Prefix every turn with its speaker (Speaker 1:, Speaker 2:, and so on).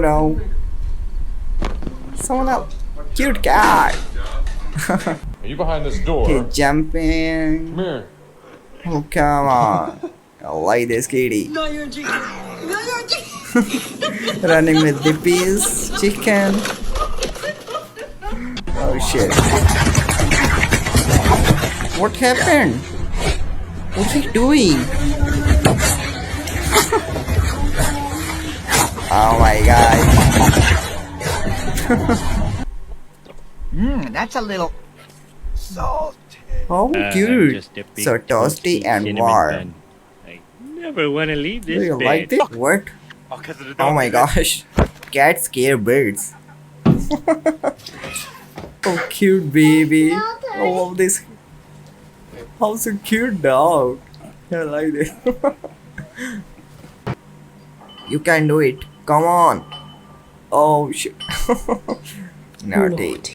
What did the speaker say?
Speaker 1: No. Someone else. Cute cat.
Speaker 2: Are you behind this door?
Speaker 1: He's jumping.
Speaker 2: Come here.
Speaker 1: Oh, come on. I like this kitty.
Speaker 3: No, you're a chicken. No, you're a chicken.
Speaker 1: Running with the peas. Chicken. Oh shit. What happened? What's he doing? Oh my god.
Speaker 3: That's a little salty.
Speaker 1: How
Speaker 4: I'm
Speaker 1: cute.
Speaker 4: just a big
Speaker 1: So toasty
Speaker 4: toasty
Speaker 1: and
Speaker 4: cinnamon
Speaker 1: warm.
Speaker 4: bun. I never want to leave
Speaker 1: Do
Speaker 4: this
Speaker 1: you
Speaker 4: bed.
Speaker 1: like this? What? Oh my gosh. Cats scare birds. Oh cute baby. I love this. How so cute dog. I like this. You can do it. Come on. Oh shit. Naughty.